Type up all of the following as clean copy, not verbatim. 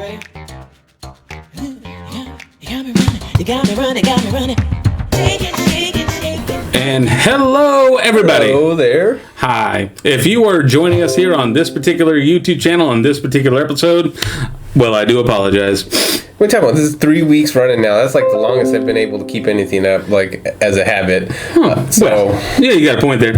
ready? You got me running. Shake it. And hello, everybody. Hello there. Hi. If you are joining us here on this particular YouTube channel on this particular episode, well, I do apologize. What are you talking about? This is 3 weeks running now. That's like the longest I've been able to keep anything up, like, as a habit. Well, yeah, you got a point there.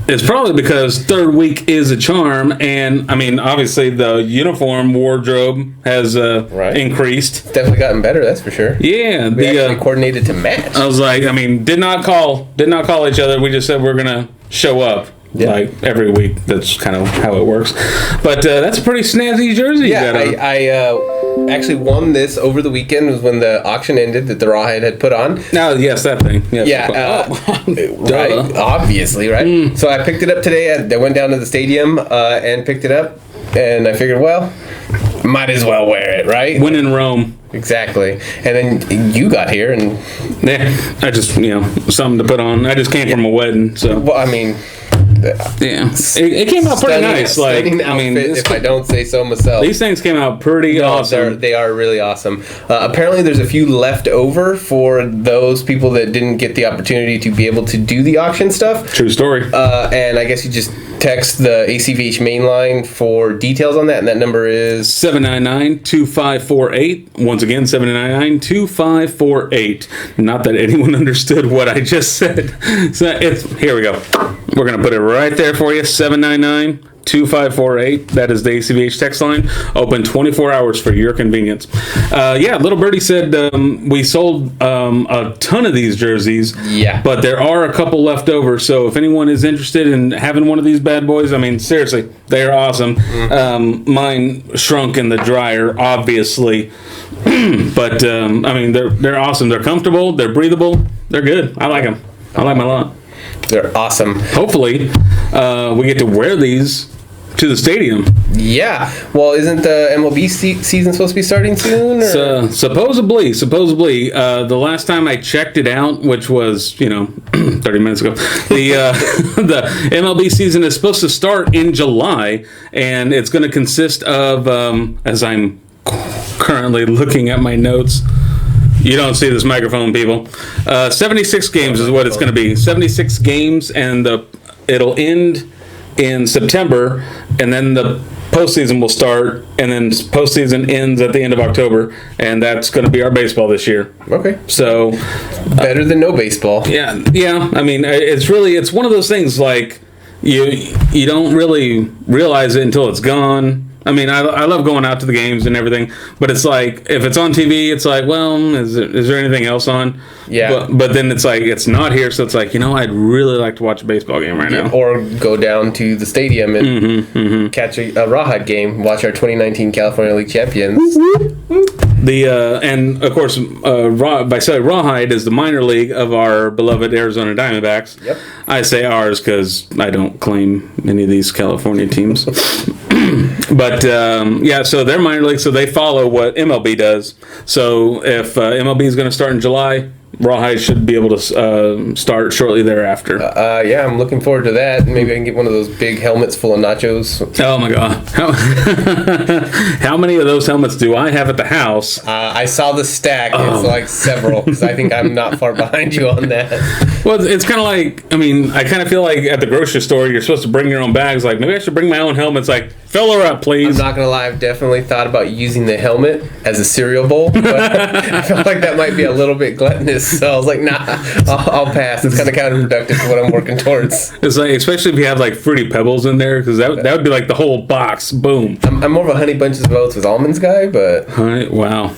It's probably because third week is a charm, and, I mean, obviously the uniform wardrobe has increased. It's definitely gotten better, that's for sure. Yeah. We actually coordinated to match. I was like, I mean, did not call each other. We just said we're going to show up. Yeah. Like every week, that's kind of how it works. But that's a pretty snazzy jersey. Yeah, I actually won this over the weekend. Was when the auction ended that the Rawhide had put on. No, yes, that thing. Yes. Yeah, right. Obviously, right. So I picked it up today. I went down to the stadium and picked it up, and I figured, well, might as well wear it, right? When in Rome. Exactly. And then you got here, and yeah, I just something to put on. I just came from a wedding, so. Well, I mean. Yeah, it came out pretty nice. Like, I mean, if I don't say so myself, these things came out pretty awesome. They are really awesome. Apparently, there's a few left over for those people that didn't get the opportunity to be able to do the auction stuff. True story. And I guess you just text the ACVH main line for details on that, and that number is 799-2548. Once again, 799-2548. Not that anyone understood what I just said. So here we go. We're going to put it right there for you, 799-2548. That is the ACVH text line. Open 24 hours for your convenience. Yeah, Little Birdie said we sold a ton of these jerseys. Yeah. But there are a couple left over. So if anyone is interested in having one of these bad boys, I mean, seriously, they are awesome. Mine shrunk in the dryer, obviously. But, I mean, they're awesome. They're comfortable. They're breathable. They're good. I like them. I like them a lot. they're awesome. Hopefully, we get to wear these to the stadium. Yeah. Well, isn't the MLB season supposed to be starting soon? Or? Supposedly. The last time I checked it out, which was 30 minutes ago, the MLB season is supposed to start in July, and it's going to consist of, as I'm currently looking at my notes. You don't see this microphone, people. 76 games is what it's going to be. 76 games, and it'll end in September, and then the postseason will start, and then postseason ends at the end of October, and that's going to be our baseball this year. Okay. So better than no baseball. Yeah. I mean, it's one of those things like you don't really realize it until it's gone. I mean, I love going out to the games and everything, but it's like, if it's on TV, it's like, well, is there anything else on? Yeah. But then it's like, it's not here, so it's like, I'd really like to watch a baseball game right now. Or go down to the stadium and catch a Rawhide game, watch our 2019 California League champions. And of course, Rawhide is the minor league of our beloved Arizona Diamondbacks. Yep. I say ours because I don't claim any of these California teams. But so they're minor league, so they follow what MLB does. So if MLB is going to start in July, Rawhide should be able to start shortly thereafter. Yeah, I'm looking forward to that. Maybe I can get one of those big helmets full of nachos. Oh my God. How many of those helmets do I have at the house? I saw the stack. It's like several, because I think I'm not far behind you on that. Well, it's kind of like, I kind of feel like at the grocery store, you're supposed to bring your own bags. Like, maybe I should bring my own helmets. Like, fill her up, please. I'm not going to lie, I've definitely thought about using the helmet as a cereal bowl, but I felt like that might be a little bit gluttonous, so I was like, nah, I'll pass. It's kind of counterproductive to what I'm working towards. It's like, especially if you have like Fruity Pebbles in there, because that would be like the whole box. Boom. I'm more of a Honey Bunches of Oats with almonds guy, but... Wow.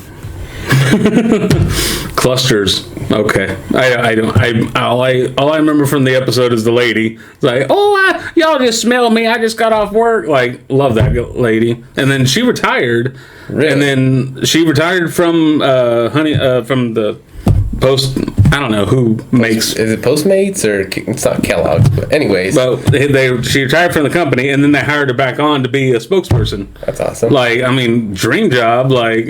Clusters. Okay. I don't. All I remember from the episode is the lady. It's like, y'all just smell me. I just got off work. Like, love that lady. And then she retired. Really? And then she retired from from the Post. I don't know who makes. Is it Postmates or it's not Kellogg's? But anyways. Well, she retired from the company, and then they hired her back on to be a spokesperson. That's awesome. Like, dream job. Like,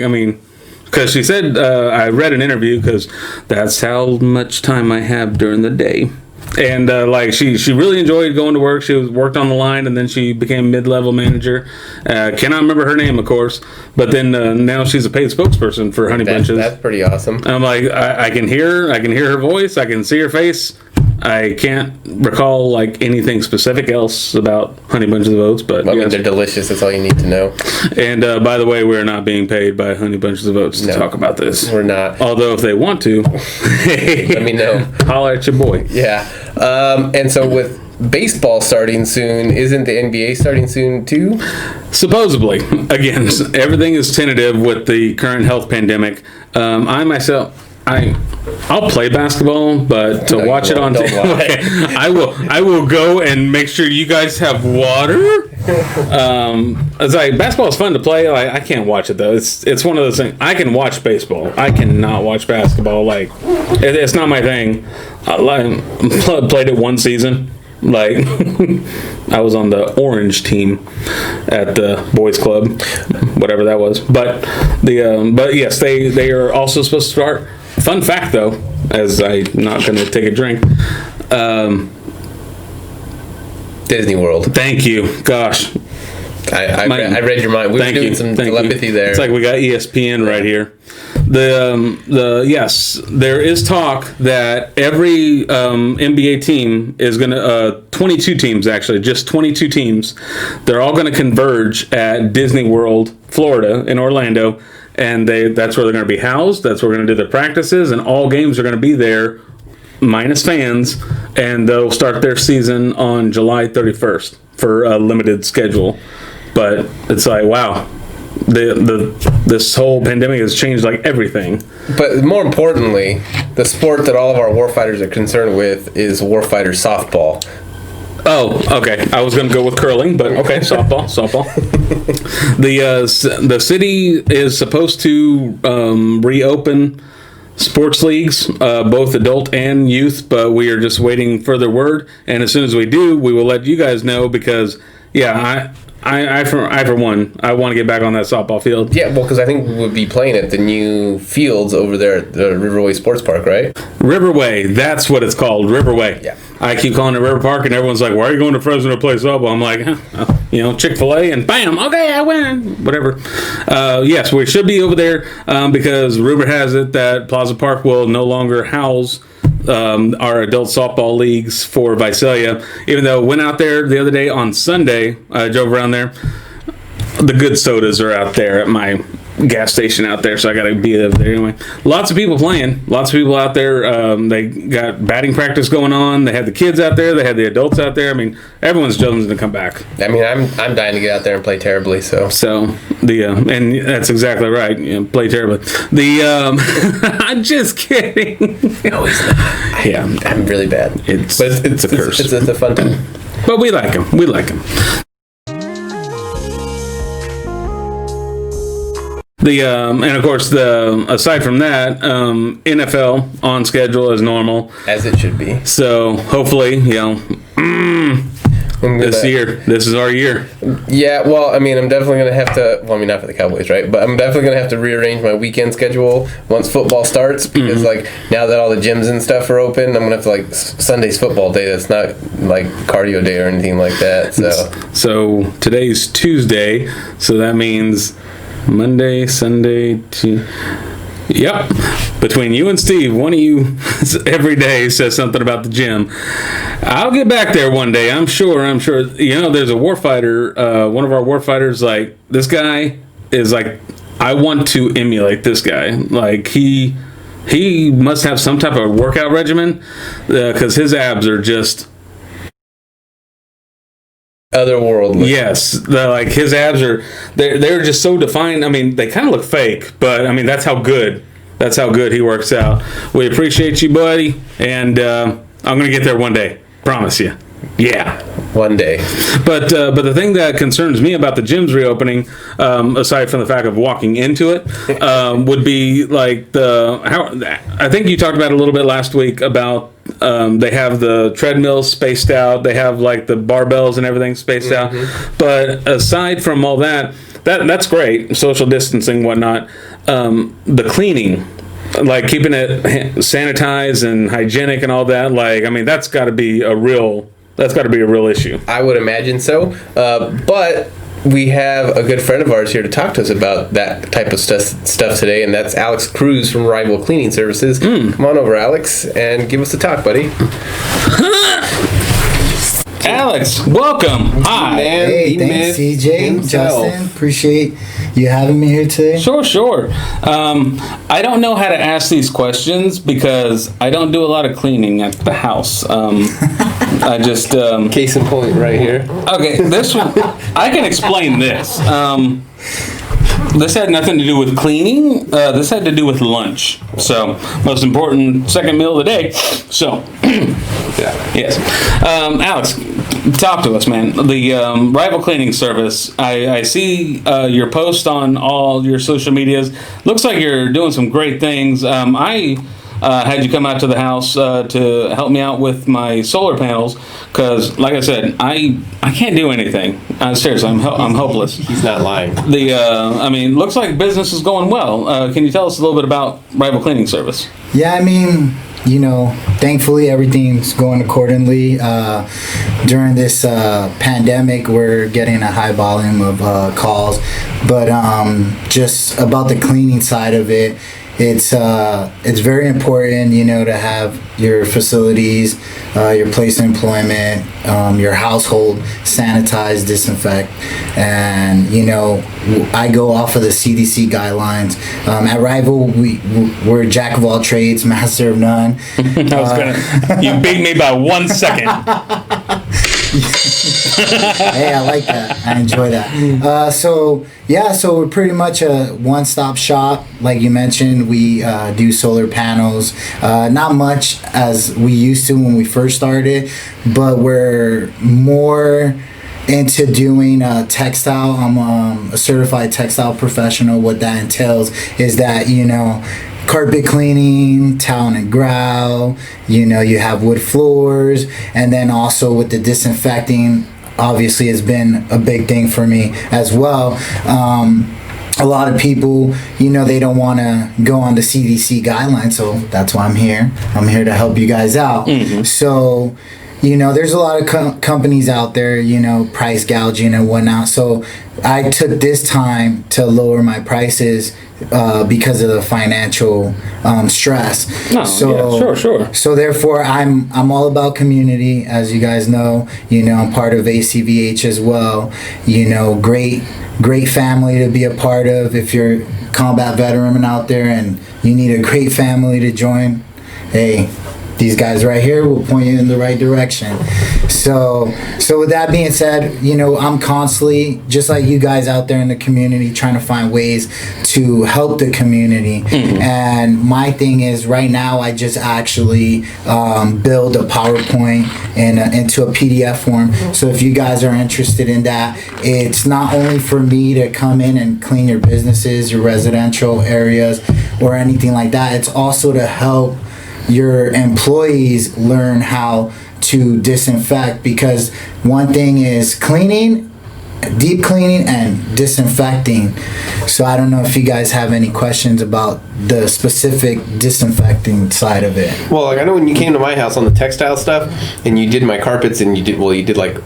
because she said, I read an interview, because that's how much time I have during the day. And like she really enjoyed going to work. She worked on the line, and then she became mid-level manager. Cannot remember her name, of course, but then now she's a paid spokesperson for Honey Bunches. That's pretty awesome. I'm like, I can hear her voice, I can see her face. I can't recall like anything specific else about Honey Bunches of Oats, but I mean, yes. they're delicious. That's all you need to know. And by the way, we're not being paid by Honey Bunches of Oats to talk about this. We're not. Although if they want to, Let me know. holler at your boy. Yeah. And so with baseball starting soon, isn't the NBA starting soon too? Supposedly, again, everything is tentative with the current health pandemic. I'll play basketball, but to No, you watch it on won't. Don't lie. Okay, I will go and make sure you guys have water. It's like basketball is fun to play. I can't watch it though. It's one of those things. I can watch baseball. I cannot watch basketball. Like it's not my thing. I played it one season. Like I was on the orange team at the boys club, whatever that was. But but yes, they are also supposed to start. Fun fact though, as I'm not going to take a drink. Disney World. Thank you. Gosh, I read your mind. We were doing some telepathy there. It's like we got ESPN right here. Yes, there is talk that every NBA team is going to 22 teams actually, just 22 teams. They're all going to converge at Disney World, Florida, in Orlando, and that's where they're going to be housed. That's where we're going to do their practices, and all games are going to be there, minus fans, and they'll start their season on July 31st for a limited schedule. But it's like, wow. This whole pandemic has changed like everything. But more importantly, the sport that all of our warfighters are concerned with is warfighter softball. Oh, okay. I was going to go with curling, but okay, softball. The city is supposed to reopen sports leagues, both adult and youth, but we are just waiting further word. And as soon as we do, we will let you guys know because, yeah, I for one, I want to get back on that softball field. Yeah, well, because I think we would be playing at the new fields over there at the Riverway Sports Park, right? Riverway, that's what it's called, Riverway. Yeah. I keep calling it River Park, and everyone's like, "Why are you going to Fresno to play softball?" I'm like, Chick-fil-A, and bam, okay, I win, whatever. Yes, we should be over there because rumor has it that Plaza Park will no longer house our adult softball leagues for Visalia. Even though I went out there the other day on Sunday, I drove around there. The good sodas are out there at my gas station out there, so I got to be over there anyway. Lots of people playing. Lots of people out there. They got batting practice going on. They had the kids out there. They had the adults out there. I mean, everyone's chosen to come back. I mean, I'm dying to get out there and play terribly. So and that's exactly right. Play terribly. I'm just kidding. No, he's not. Yeah, I'm really bad. It's a curse. It's a fun time. But we like him. We like him. And of course, aside from that, NFL on schedule as normal. As it should be. So hopefully, this is our year. Yeah, well, I mean, I'm definitely going to have to, well, I mean, not for the Cowboys, right? But I'm definitely going to have to rearrange my weekend schedule once football starts because, like, now that all the gyms and stuff are open, I'm going to have to, like, Sunday's football day. That's not, like, cardio day or anything like that, So today's Tuesday, so that means Monday, Sunday, Yep. Between you and Steve, one of you every day says something about the gym. I'll get back there one day. I'm sure. There's a warfighter. One of our warfighters, like, this guy is like, I want to emulate this guy. Like, he must have some type of workout regimen because his abs are just otherworldly. Yes, like his abs are they're just so defined. I mean, they kind of look fake, but I mean that's how good he works out. We appreciate you, buddy, and I'm gonna get there one day. Promise you. Yeah, one day. But the thing that concerns me about the gyms reopening, aside from the fact of walking into it, would be like I think you talked about it a little bit last week about they have the treadmills spaced out, they have like the barbells and everything spaced out. But aside from all that's great, social distancing, whatnot. The cleaning like keeping it sanitized and hygienic and all that. Like, I mean, that's got to be a real issue. I would imagine so. But we have a good friend of ours here to talk to us about that type of stuff today, and that's Alex Cruz from Rival Cleaning Services. Come on over, Alex, and give us a talk, buddy. Alex, welcome. Hi. Man, Hey, he thanks, missed CJ, himself. Justin. Appreciate you having me here today. Sure. I don't know how to ask these questions because I don't do a lot of cleaning at the house. I just Case in point, right here. okay. This one I can explain this. This had nothing to do with cleaning. This had to do with lunch. So, most important second meal of the day. So, yes. Alex, talk to us, man. The Rival Cleaning Service. I see your post on all your social medias. Looks like you're doing some great things. I had you come out to the house to help me out with my solar panels because, like I said, I can't do anything. Seriously, I'm hopeless. He's not lying. I mean, looks like business is going well. Can you tell us a little bit about Rival Cleaning Service? Yeah, I mean, thankfully everything's going accordingly. During this pandemic, we're getting a high volume of calls, but just about the cleaning side of it, it's very important, to have your facilities, your place of employment, your household sanitized, disinfect, and I go off of the CDC guidelines. At Rival, we're jack of all trades, master of none. You beat me by 1 second. Hey, I like that. I enjoy that. So we're pretty much a one-stop shop. Like you mentioned, we do solar panels. Not much as we used to when we first started, but we're more into doing textile. I'm a certified textile professional. What that entails is that, carpet cleaning, towel and grout, you have wood floors, and then also with the disinfecting, obviously has been a big thing for me as well. A lot of people, they don't want to go on the CDC guidelines, so that's why I'm here. I'm here to help you guys out. So, there's a lot of companies out there, price gouging and whatnot. So I took this time to lower my prices because of the financial stress. Sure. So therefore, I'm all about community, as you guys know. I'm part of ACVH as well. Great family to be a part of. If you're a combat veteran out there and you need a great family to join, hey, these guys right here will point you in the right direction. So with that being said, I'm constantly, just like you guys out there in the community, trying to find ways to help the community. And my thing is, right now, I just actually build a PowerPoint into a PDF form. So if you guys are interested in that, it's not only for me to come in and clean your businesses, your residential areas, or anything like that. It's also to help your employees learn how to disinfect, because one thing is cleaning, deep cleaning, and disinfecting. So I don't know if you guys have any questions about the specific disinfecting side of it. Well, I know when you came to my house on the textile stuff, and you did my carpets, and you did like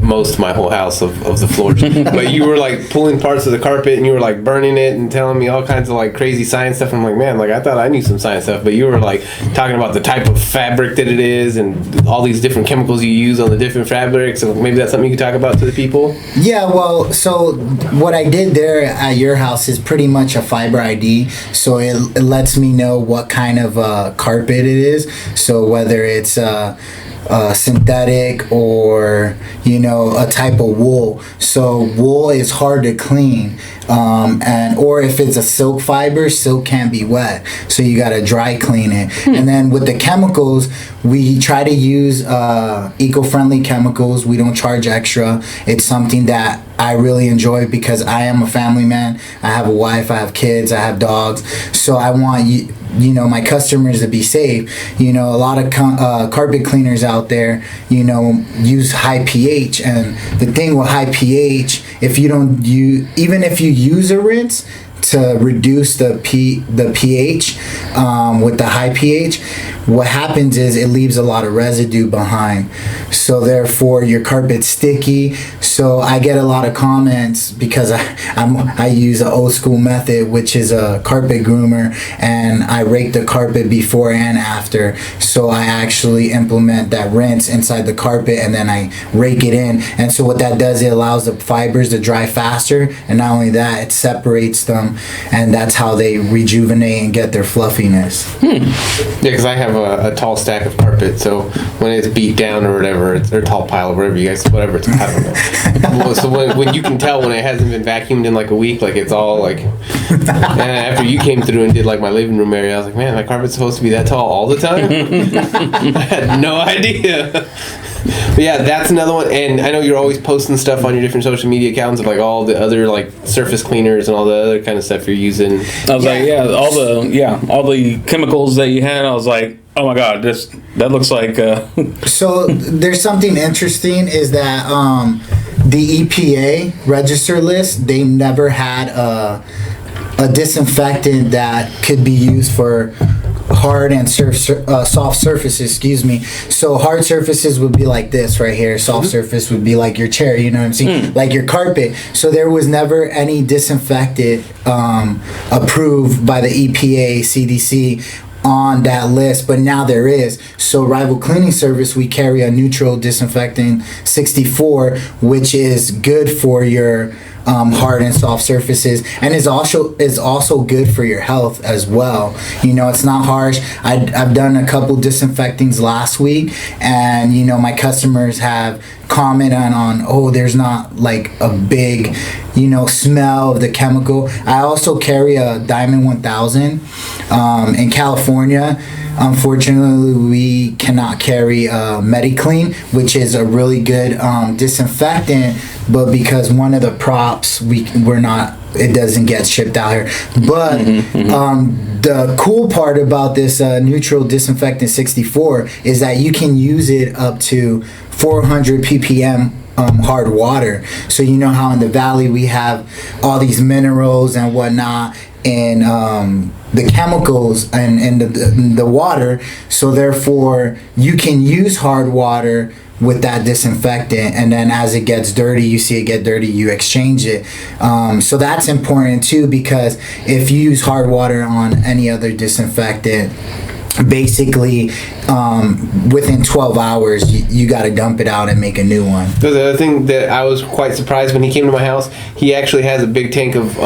most my whole house of the floors, but you were like pulling parts of the carpet, and you were like burning it and telling me all kinds of like crazy science stuff. I'm like, man, like I thought I knew some science stuff, but you were like talking about the type of fabric that it is and all these different chemicals you use on the different fabrics. So maybe that's something you could talk about to the people. Yeah, well, so what I did there at your house is pretty much a fiber ID. So it lets me know what kind of carpet it is. So whether it's synthetic or a type of wool. So wool is hard to clean, or if it's a silk fiber, silk can't be wet, so you got to dry clean it. And then with the chemicals, we try to use eco-friendly chemicals. We don't charge extra. It's something that I really enjoy because I am a family man. I have a wife, I have kids, I have dogs, so I want my customers to be safe. A lot of carpet cleaners out there, use high pH, and the thing with high pH, even if you use a rinse, to reduce the pH with the high pH, what happens is it leaves a lot of residue behind. So therefore your carpet's sticky. So I get a lot of comments because I use an old school method, which is a carpet groomer, and I rake the carpet before and after. So I actually implement that rinse inside the carpet and then I rake it in. And so what that does, it allows the fibers to dry faster, and not only that, it separates them, and that's how they rejuvenate and get their fluffiness. Yeah, because I have a tall stack of carpet, so when it's beat down or whatever, or a tall pile or whatever you guys, whatever it's, I don't know. So when you can tell when it hasn't been vacuumed in like a week, like it's all like, and after you came through and did like my living room area, I was like, man, my carpet's supposed to be that tall all the time? I had no idea. But yeah, that's another one. And I know you're always posting stuff on your different social media accounts of like all the other like surface cleaners and all the other kind of stuff you're using. I was like, all the chemicals that you had. I was like, oh my god, that looks like. So there's something interesting is that the EPA register list, they never had a disinfectant that could be used for hard and soft surfaces, excuse me. So hard surfaces would be like this right here. Soft surface would be like your chair, you know what I'm saying? Like your carpet. So there was never any disinfectant approved by the EPA, CDC on that list, but now there is. So Rival Cleaning Service, we carry a neutral disinfectant 64, which is good for your hard and soft surfaces, and is also good for your health as well. You know, it's not harsh. I've done a couple disinfectings last week, and you know, my customers have commented on, oh, there's not like a big, you know, smell of the chemical. I also carry a Diamond 1000 in California. Unfortunately, we cannot carry MediClean, which is a really good disinfectant, but because one of the props we're not, it doesn't get shipped out here. But the cool part about this neutral disinfectant 64 is that you can use it up to 400 ppm hard water. So you know how in the valley we have all these minerals and whatnot, and the chemicals and the water. So therefore you can use hard water with that disinfectant, and then as it gets dirty, you see it get dirty, you exchange it. So that's important too, because if you use hard water on any other disinfectant, basically within 12 hours you got to dump it out and make a new one. The other thing that I was quite surprised when he came to my house, he actually has a big tank of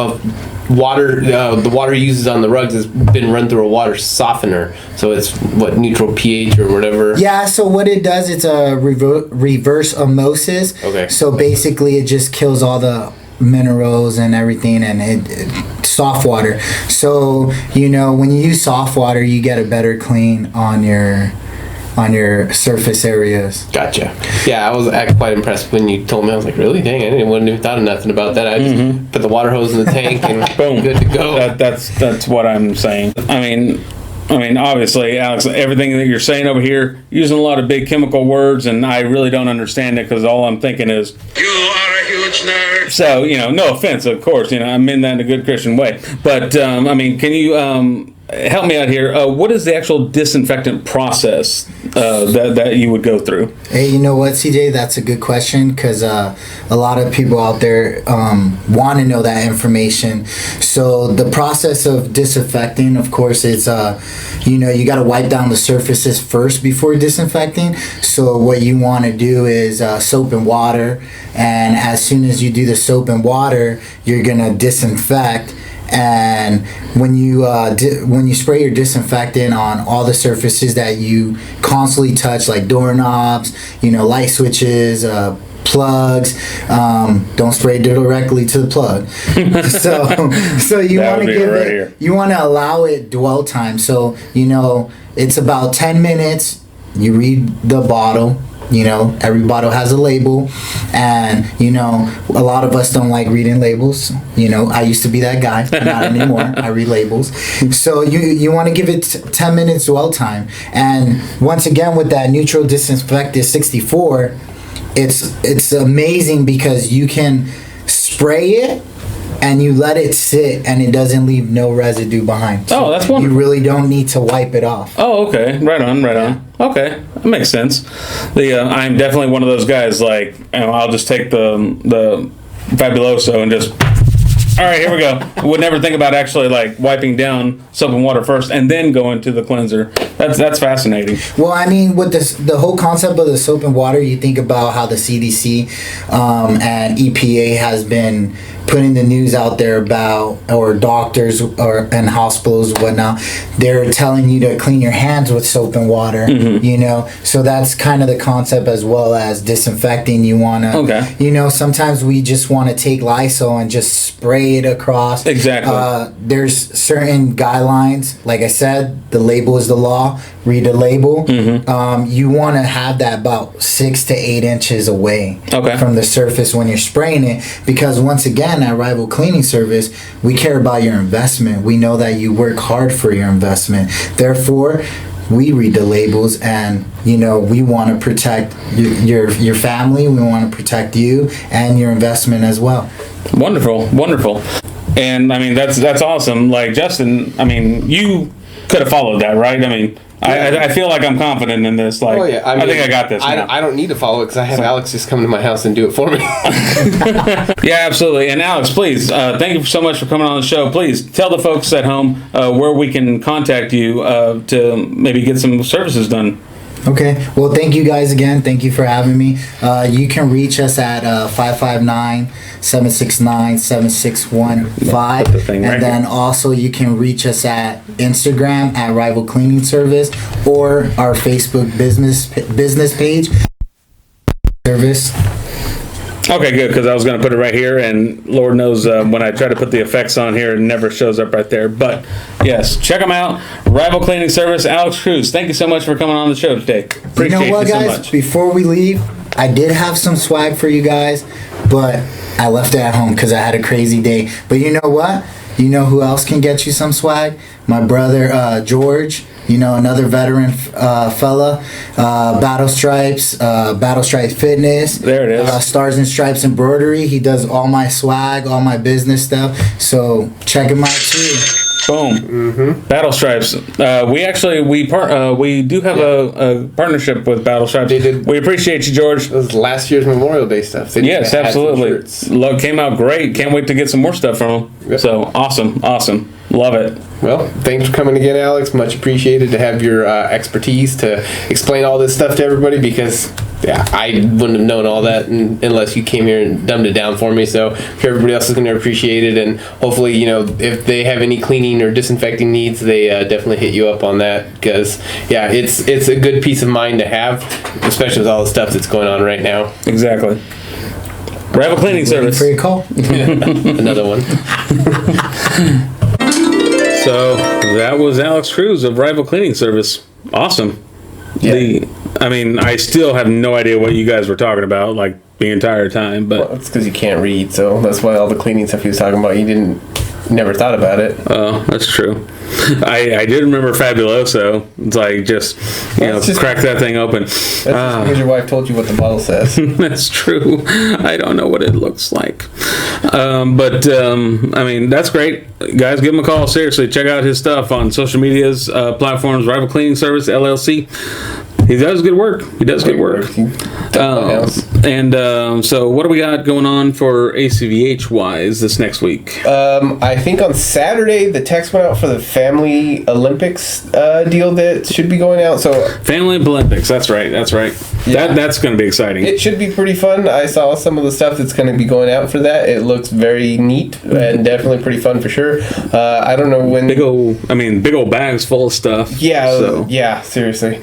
water. The water he uses on the rugs has been run through a water softener, so it's what, neutral pH or whatever. Yeah, so what it does, it's a reverse osmosis. Okay. So basically it just kills all the minerals and everything, and it soft water. So you know, when you use soft water, you get a better clean on your surface areas. Gotcha. Yeah, I was quite impressed when you told me. I was like, really? Dang, wouldn't have thought of nothing about that. I just put the water hose in the tank and Boom. good to go. That's what I'm saying. I mean, obviously, Alex, everything that you're saying over here, using a lot of big chemical words, and I really don't understand it because all I'm thinking is, you are a huge nerd. So, you know, no offense, of course, you know, I mean that in a good Christian way. But, I mean, can you help me out here? What is the actual disinfectant process that you would go through? Hey, you know what, CJ? That's a good question, because a lot of people out there want to know that information. So the process of disinfecting, of course, is you know, you got to wipe down the surfaces first before disinfecting. So what you want to do is soap and water, and as soon as you do the soap and water, you're gonna disinfect. And when you spray your disinfectant on all the surfaces that you constantly touch, like doorknobs, you know, light switches, plugs, don't spray directly to the plug. so you want to give it, you want to allow it dwell time. So you know, it's about 10 minutes. You read the bottle. You know, every bottle has a label, and you know, a lot of us don't like reading labels. You know, I used to be that guy, not anymore. I read labels. So you want to give it 10 minutes dwell time. And once again, with that neutral disinfectant 64, it's amazing because you can spray it and you let it sit, and it doesn't leave no residue behind. Oh, that's wonderful. You really don't need to wipe it off. Oh, okay. Right on. Okay, that makes sense. I'm definitely one of those guys. Like, I'll just take the Fabuloso and just. All right, here we go. Would never think about actually like wiping down soap and water first and then go into the cleanser. That's fascinating. Well, I mean, with the whole concept of the soap and water, you think about how the CDC and EPA has been putting the news out there about, or doctors and hospitals and whatnot, they're telling you to clean your hands with soap and water, you know? So that's kind of the concept, as well as disinfecting. You want to, you know, sometimes we just want to take Lysol and just spray it across. Exactly. There's certain guidelines. Like I said, the label is the law. Read the label. You want to have that about 6 to 8 inches away from the surface when you're spraying it, because once again, at Rival Cleaning Service, we care about your investment. We know that you work hard for your investment. Therefore, we read the labels, and you know, we want to protect your family. We want to protect you and your investment as well. Wonderful. And I mean, that's awesome. Like, Justin, I mean, you could have followed that, right? I mean, I feel like I'm confident in this. Like, I think I got this. I don't need to follow it because I have Alex just come to my house and do it for me. Yeah, absolutely. And Alex, please, thank you so much for coming on the show. Please tell the folks at home where we can contact you to maybe get some services done. Okay. Well, thank you guys again. Thank you for having me. You can reach us at 559-769-7615. And then also you can reach us at Instagram at Rival Cleaning Service, or our Facebook business page. Service. Okay, good, because I was going to put it right here, and Lord knows when I try to put the effects on here, it never shows up right there. But, yes, check them out. Rival Cleaning Service, Alex Cruz. Thank you so much for coming on the show today. Appreciate you know what, guys? So much. Before we leave, I did have some swag for you guys, but I left it at home because I had a crazy day. But you know what? You know who else can get you some swag? My brother, George. You know, another veteran fella, Battle Stripes Fitness. There it is. Stars and Stripes Embroidery. He does all my swag, all my business stuff. So check him out too. Boom. Battle Stripes. We do have a partnership with Battle Stripes. They did. We appreciate you, George. It was last year's Memorial Day stuff. They Yes, had some absolutely. shirts. Came out great. Can't wait to get some more stuff from them. Yep. So awesome. Love it. Well, thanks for coming again, Alex. Much appreciated to have your expertise to explain all this stuff to everybody, because I wouldn't have known all that unless you came here and dumbed it down for me. So I'm sure everybody else is going to appreciate it, and hopefully, you know, if they have any cleaning or disinfecting needs, they definitely hit you up on that, because it's a good peace of mind to have, especially with all the stuff that's going on right now. Exactly. Rival Cleaning Service. For your call. Another one. So that was Alex Cruz of Rival Cleaning Service. Awesome. Yeah. I still have no idea what you guys were talking about, like, the entire time, but Well, it's because you can't read, so that's why all the cleaning stuff he was talking about, you never thought about it. oh, that's true. I did remember Fabuloso. It's like just crack that thing open. That's just because your wife told you what the bottle says. That's true. I don't know what it looks like. That's great. Guys, give him a call. Seriously, check out his stuff on social medias, platforms, Rival Cleaning Service, LLC. He does good work. So what do we got going on for ACVH-wise this next week? I think on Saturday, the text went out for the Family Olympics deal that should be going out. So Family Olympics. That's right. Yeah. That's going to be exciting. It should be pretty fun. I saw some of the stuff that's going to be going out for that. It looks very neat and definitely pretty fun for sure. I don't know when. Big old bags full of stuff. Yeah, seriously.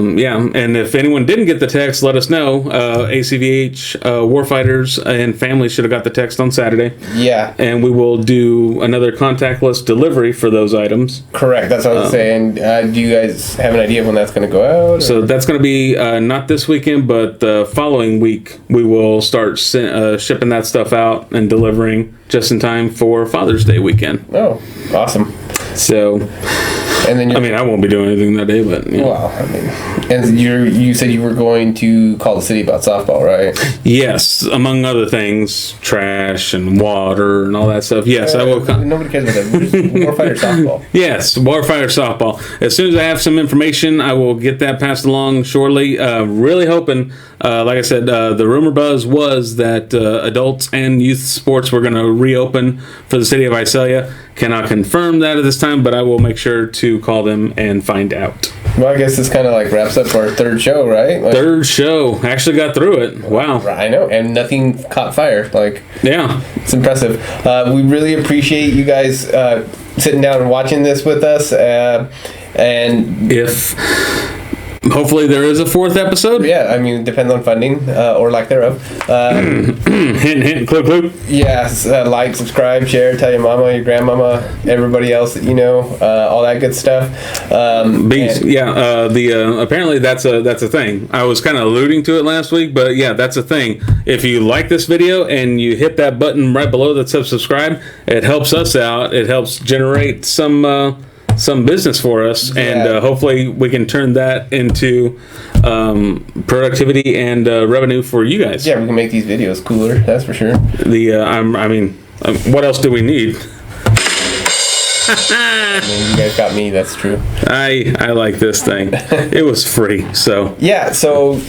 And if anyone didn't get the text, let us know. ACVH Warfighters and families should have got the text on Saturday. Yeah. And we will do another contactless delivery for those items. Correct. That's what I was saying. Do you guys have an idea of when that's going to go out? Or? So that's going to be not this weekend, but the following week we will start shipping that stuff out and delivering just in time for Father's Day weekend. Oh, awesome. So And then I mean, I won't be doing anything that day, but you know. well, I mean, and you said you were going to call the city about softball, right? Yes, among other things, trash and water and all that stuff. Yes, I will. Nobody cares about that. We're just warfighter softball. Yes, Warfighter Softball. As soon as I have some information, I will get that passed along shortly. Really hoping, like I said, the rumor buzz was that adults and youth sports were going to reopen for the city of Visalia. Cannot confirm that at this time, but I will make sure to call them and find out. Well, I guess this kind of like wraps up our third show, right? Like, Third show. Actually got through it. Wow. I know, and nothing caught fire. Like, Yeah. it's impressive. We really appreciate you guys sitting down and watching this with us. And If hopefully there is a fourth episode. yeah, I mean, it depends on funding or lack thereof. Hint, hint, clue, clue. Yes, like, subscribe, share, tell your mama, your grandmama, everybody else that you know, all that good stuff. Beast, And- yeah. Apparently that's a thing. I was kind of alluding to it last week, but yeah, that's a thing. If you like this video and you hit that button right below that says subscribe, it helps us out. It helps generate some business for us, and Yeah. hopefully we can turn that into productivity and revenue for you guys. Yeah, we can make these videos cooler, that's for sure. What else do we need? I mean, you guys got me, that's true. I like this thing. It was free, so Yeah, so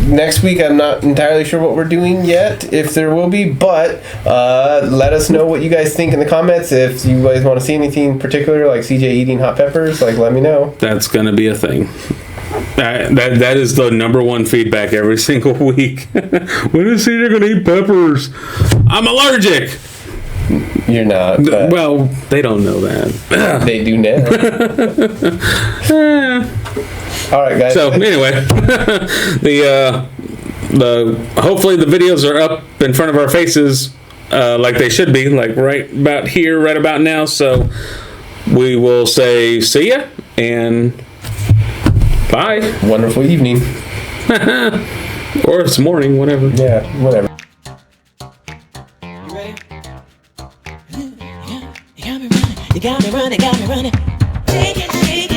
next week I'm not entirely sure what we're doing yet, if there will be, but let us know what you guys think in the comments. If you guys want to see anything particular, like CJ eating hot peppers, like let me know. that's gonna be a thing. That is the number one feedback every single week. When is CJ gonna eat peppers? I'm allergic. You're not, but Well, they don't know that. they do now. All right, guys. So anyway, the hopefully the videos are up in front of our faces like they should be, like right about here, right about now. So we will say see ya and bye, Wonderful evening. or it's morning, whatever. Yeah, whatever. You ready? You got me running, got me running. Shake it, shake